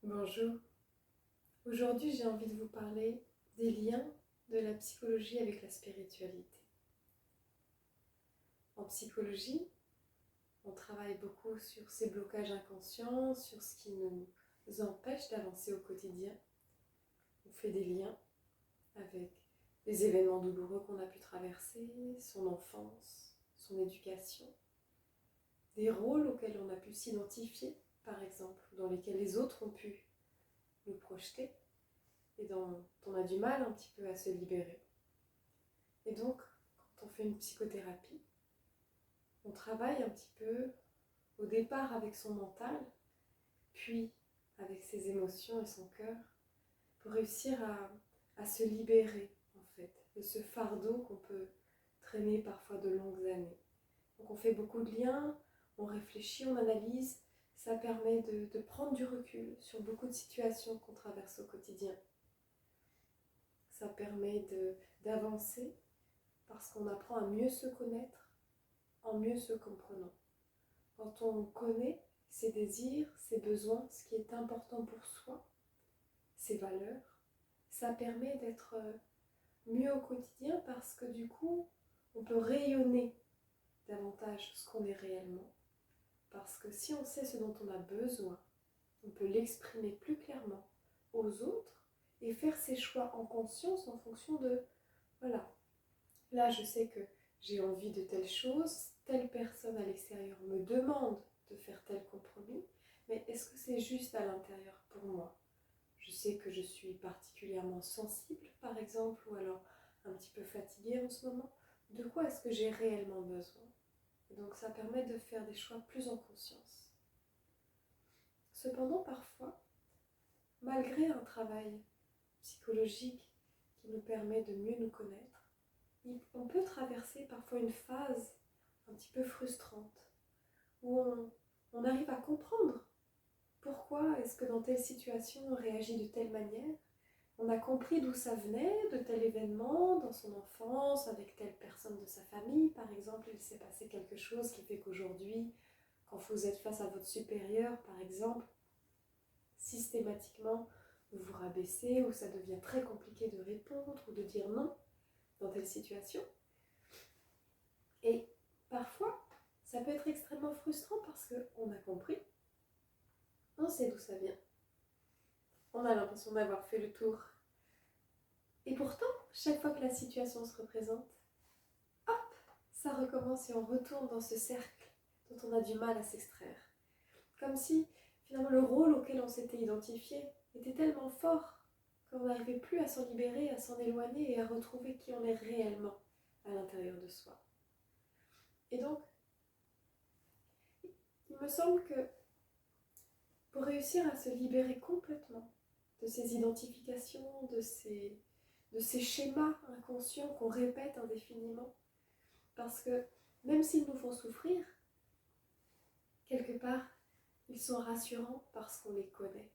Bonjour, aujourd'hui j'ai envie de vous parler des liens de la psychologie avec la spiritualité. En psychologie, on travaille beaucoup sur ces blocages inconscients, sur ce qui nous empêche d'avancer au quotidien. On fait des liens avec les événements douloureux qu'on a pu traverser, son enfance, son éducation, des rôles auxquels on a pu s'identifier, par exemple, dans lesquels les autres ont pu nous projeter et dont on a du mal un petit peu à se libérer. Et donc, quand on fait une psychothérapie, on travaille un petit peu au départ avec son mental, puis avec ses émotions et son cœur, pour réussir à se libérer en fait de ce fardeau qu'on peut traîner parfois de longues années. Donc on fait beaucoup de liens, on réfléchit, on analyse, ça permet de prendre du recul sur beaucoup de situations qu'on traverse au quotidien. Ça permet d'avancer parce qu'on apprend à mieux se connaître en mieux se comprenant. Quand on connaît ses désirs, ses besoins, ce qui est important pour soi, ses valeurs, ça permet d'être mieux au quotidien parce que du coup, on peut rayonner davantage ce qu'on est réellement. Parce que si on sait ce dont on a besoin, on peut l'exprimer plus clairement aux autres et faire ses choix en conscience en fonction de, voilà, là je sais que j'ai envie de telle chose, telle personne à l'extérieur me demande de faire tel compromis, mais est-ce que c'est juste à l'intérieur pour moi? Je sais que je suis particulièrement sensible, par exemple, ou alors un petit peu fatiguée en ce moment. De quoi est-ce que j'ai réellement besoin? Et donc ça permet de faire des choix plus en conscience. Cependant, parfois, malgré un travail psychologique qui nous permet de mieux nous connaître, on peut traverser parfois une phase un petit peu frustrante, où on arrive à comprendre pourquoi est-ce que dans telle situation on réagit de telle manière. On a compris d'où ça venait, de tel événement, dans son enfance, avec telle personne de sa famille. Par exemple, il s'est passé quelque chose qui fait qu'aujourd'hui, quand vous êtes face à votre supérieur, par exemple, systématiquement, vous vous rabaissez ou ça devient très compliqué de répondre ou de dire non dans telle situation. Et parfois, ça peut être extrêmement frustrant parce qu'on a compris, on sait d'où ça vient. On a l'impression d'avoir fait le tour. Et pourtant, chaque fois que la situation se représente, hop, ça recommence et on retourne dans ce cercle dont on a du mal à s'extraire. Comme si, finalement, le rôle auquel on s'était identifié était tellement fort qu'on n'arrivait plus à s'en libérer, à s'en éloigner et à retrouver qui on est réellement à l'intérieur de soi. Et donc, il me semble que pour réussir à se libérer complètement de ces identifications, de ces schémas inconscients qu'on répète indéfiniment, parce que même s'ils nous font souffrir, quelque part, ils sont rassurants parce qu'on les connaît.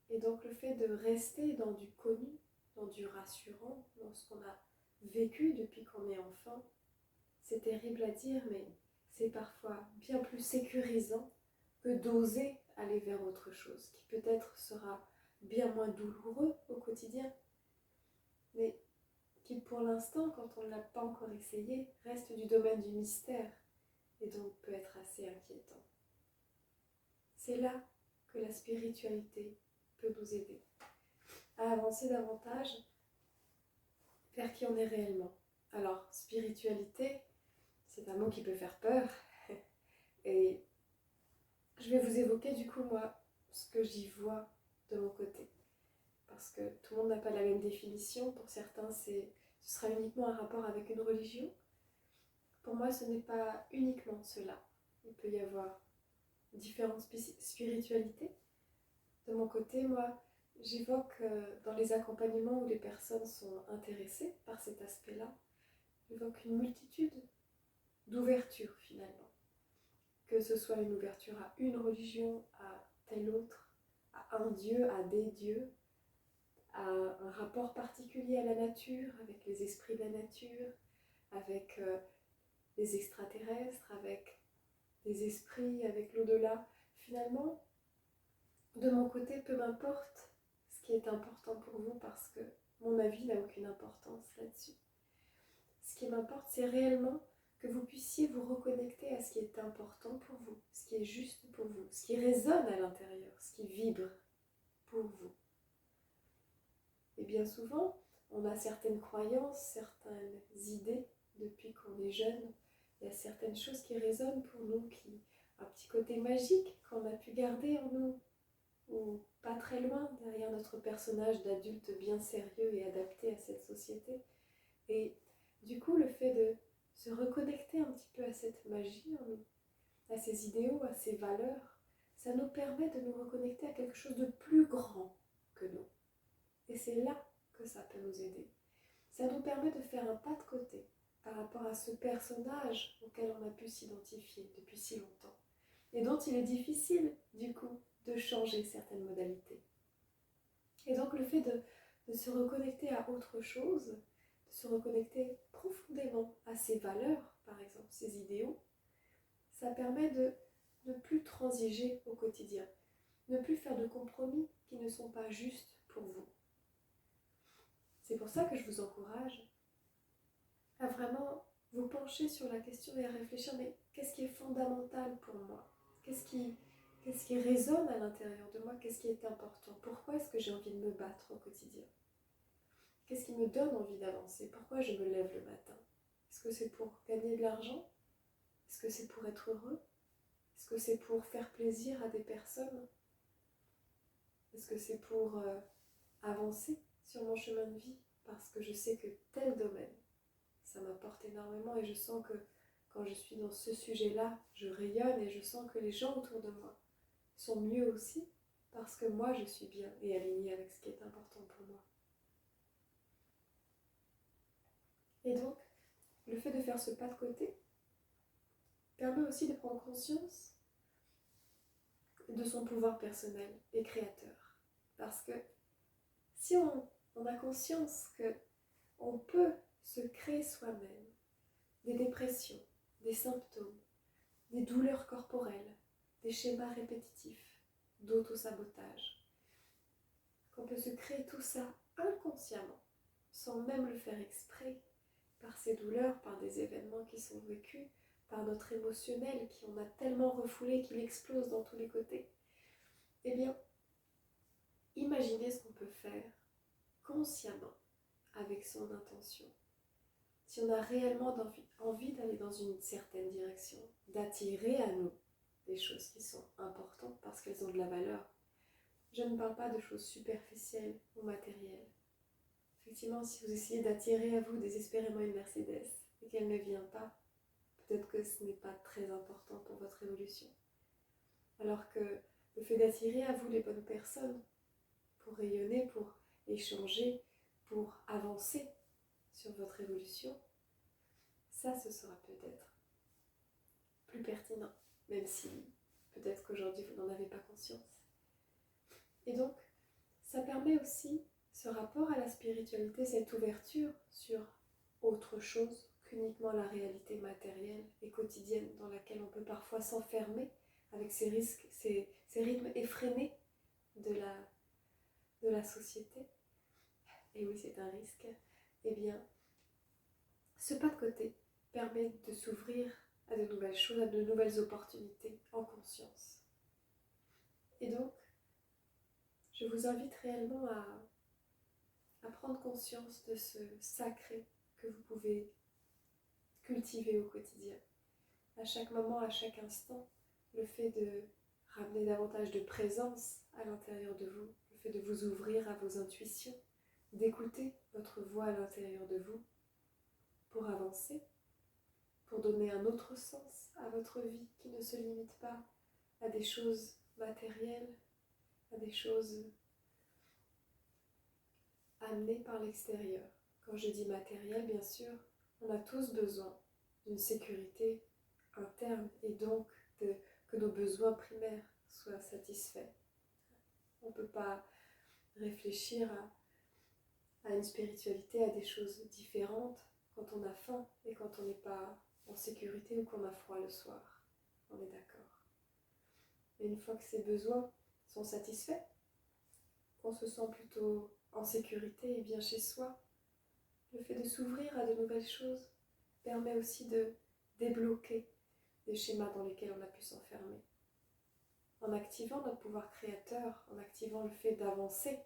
Et donc le fait de rester dans du connu, dans du rassurant, dans ce qu'on a vécu depuis qu'on est enfant, c'est terrible à dire, mais c'est parfois bien plus sécurisant que d'oser aller vers autre chose, qui peut-être sera bien moins douloureux au quotidien, mais qui pour l'instant, quand on ne l'a pas encore essayé, reste du domaine du mystère et donc peut être assez inquiétant. C'est là que la spiritualité peut nous aider à avancer davantage vers qui on est réellement. Alors, spiritualité, c'est un mot qui peut faire peur. Et je vais vous évoquer du coup, moi, ce que j'y vois de mon côté. Parce que tout le monde n'a pas la même définition. Pour certains, ce sera uniquement un rapport avec une religion. Pour moi, ce n'est pas uniquement cela. Il peut y avoir différentes spiritualités. De mon côté, moi, j'évoque dans les accompagnements où les personnes sont intéressées par cet aspect-là, j'évoque une multitude d'ouvertures finalement. Que ce soit une ouverture à une religion, à telle autre, à un dieu, à des dieux, à un rapport particulier à la nature, avec les esprits de la nature, avec les extraterrestres, avec des esprits, avec l'au-delà. Finalement, de mon côté, peu m'importe ce qui est important pour vous parce que mon avis n'a aucune importance là-dessus. Ce qui m'importe, c'est réellement que vous puissiez vous reconnecter à ce qui est important pour vous, ce qui est juste pour vous, ce qui résonne à l'intérieur, ce qui vibre pour vous. Et bien souvent, on a certaines croyances, certaines idées depuis qu'on est jeune. Il y a certaines choses qui résonnent pour nous, un petit côté magique qu'on a pu garder en nous, ou pas très loin derrière notre personnage d'adulte bien sérieux et adapté à cette société. Et du coup, le fait de se reconnecter un petit peu à cette magie en nous, à ces idéaux, à ces valeurs, ça nous permet de nous reconnecter à quelque chose de plus grand que nous. Et c'est là que ça peut nous aider. Ça nous permet de faire un pas de côté par rapport à ce personnage auquel on a pu s'identifier depuis si longtemps et dont il est difficile, du coup, de changer certaines modalités. Et donc le fait de se reconnecter à autre chose, de se reconnecter profondément à ses valeurs, par exemple, ses idéaux, ça permet de ne plus transiger au quotidien, ne plus faire de compromis qui ne sont pas justes pour vous. C'est pour ça que je vous encourage à vraiment vous pencher sur la question et à réfléchir, mais qu'est-ce qui est fondamental pour moi ? Qu'est-ce qui résonne à l'intérieur de moi ? Qu'est-ce qui est important ? Pourquoi est-ce que j'ai envie de me battre au quotidien ? Qu'est-ce qui me donne envie d'avancer ? Pourquoi je me lève le matin ? Est-ce que c'est pour gagner de l'argent ? Est-ce que c'est pour être heureux ? Est-ce que c'est pour faire plaisir à des personnes ? Est-ce que c'est pour avancer sur mon chemin de vie ? Parce que je sais que tel domaine, ça m'apporte énormément et je sens que quand je suis dans ce sujet-là, je rayonne et je sens que les gens autour de moi sont mieux aussi parce que moi je suis bien et alignée avec ce qui est important pour moi. Et donc, le fait de faire ce pas de côté permet aussi de prendre conscience de son pouvoir personnel et créateur. Parce que si on a conscience qu'on peut se créer soi-même des dépressions, des symptômes, des douleurs corporelles, des schémas répétitifs, d'autosabotage, qu'on peut se créer tout ça inconsciemment, sans même le faire exprès, par ces douleurs, par des événements qui sont vécus, par notre émotionnel qui on a tellement refoulé qu'il explose dans tous les côtés. Eh bien, imaginez ce qu'on peut faire consciemment avec son intention. Si on a réellement envie d'aller dans une certaine direction, d'attirer à nous des choses qui sont importantes parce qu'elles ont de la valeur. Je ne parle pas de choses superficielles ou matérielles. Effectivement, si vous essayez d'attirer à vous désespérément une Mercedes et qu'elle ne vient pas, peut-être que ce n'est pas très important pour votre évolution. Alors que le fait d'attirer à vous les bonnes personnes pour rayonner, pour échanger, pour avancer sur votre évolution, ça, ce sera peut-être plus pertinent, même si peut-être qu'aujourd'hui vous n'en avez pas conscience. Et donc, ça permet aussi ce rapport à la spiritualité, cette ouverture sur autre chose qu'uniquement la réalité matérielle et quotidienne dans laquelle on peut parfois s'enfermer avec ces risques, ces rythmes effrénés de la société. Et oui, c'est un risque. Eh bien, ce pas de côté permet de s'ouvrir à de nouvelles choses, à de nouvelles opportunités en conscience. Et donc, je vous invite réellement à prendre conscience de ce sacré que vous pouvez cultiver au quotidien. À chaque moment, à chaque instant, le fait de ramener davantage de présence à l'intérieur de vous, le fait de vous ouvrir à vos intuitions, d'écouter votre voix à l'intérieur de vous pour avancer, pour donner un autre sens à votre vie qui ne se limite pas à des choses matérielles, à des choses amenées par l'extérieur. Quand je dis matériel, bien sûr, on a tous besoin d'une sécurité interne et donc que nos besoins primaires soient satisfaits. On ne peut pas réfléchir à une spiritualité, à des choses différentes quand on a faim et quand on n'est pas en sécurité ou qu'on a froid le soir. On est d'accord. Et une fois que ces besoins sont satisfaits, qu'on se sent plutôt en sécurité et bien chez soi. Le fait de s'ouvrir à de nouvelles choses permet aussi de débloquer des schémas dans lesquels on a pu s'enfermer. En activant notre pouvoir créateur, en activant le fait d'avancer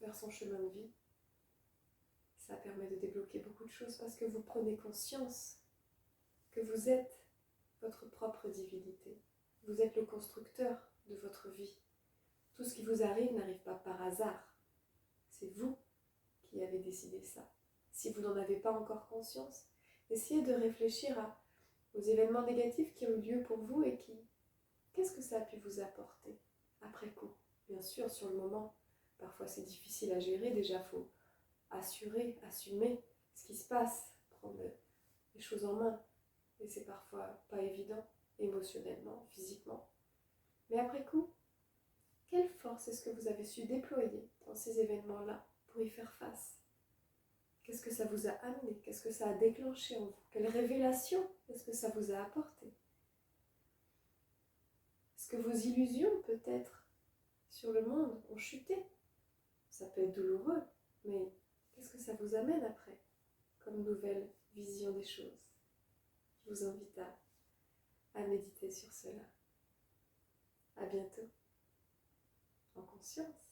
vers son chemin de vie, ça permet de débloquer beaucoup de choses parce que vous prenez conscience que vous êtes votre propre divinité. Vous êtes le constructeur de votre vie. Tout ce qui vous arrive n'arrive pas par hasard. C'est vous qui avez décidé ça. Si vous n'en avez pas encore conscience, essayez de réfléchir aux événements négatifs qui ont eu lieu pour vous et qu'est-ce que ça a pu vous apporter après coup. Bien sûr, sur le moment, parfois c'est difficile à gérer. Déjà, il faut assumer ce qui se passe, prendre les choses en main. Et c'est parfois pas évident, émotionnellement, physiquement. Mais après coup, quelle force est-ce que vous avez su déployer dans ces événements-là pour y faire face? Qu'est-ce que ça vous a amené? Qu'est-ce que ça a déclenché en vous? Quelle révélation est-ce que ça vous a apporté? Est-ce que vos illusions, peut-être, sur le monde ont chuté? Ça peut être douloureux, mais qu'est-ce que ça vous amène après, comme nouvelle vision des choses? Je vous invite à méditer sur cela. À bientôt, en conscience.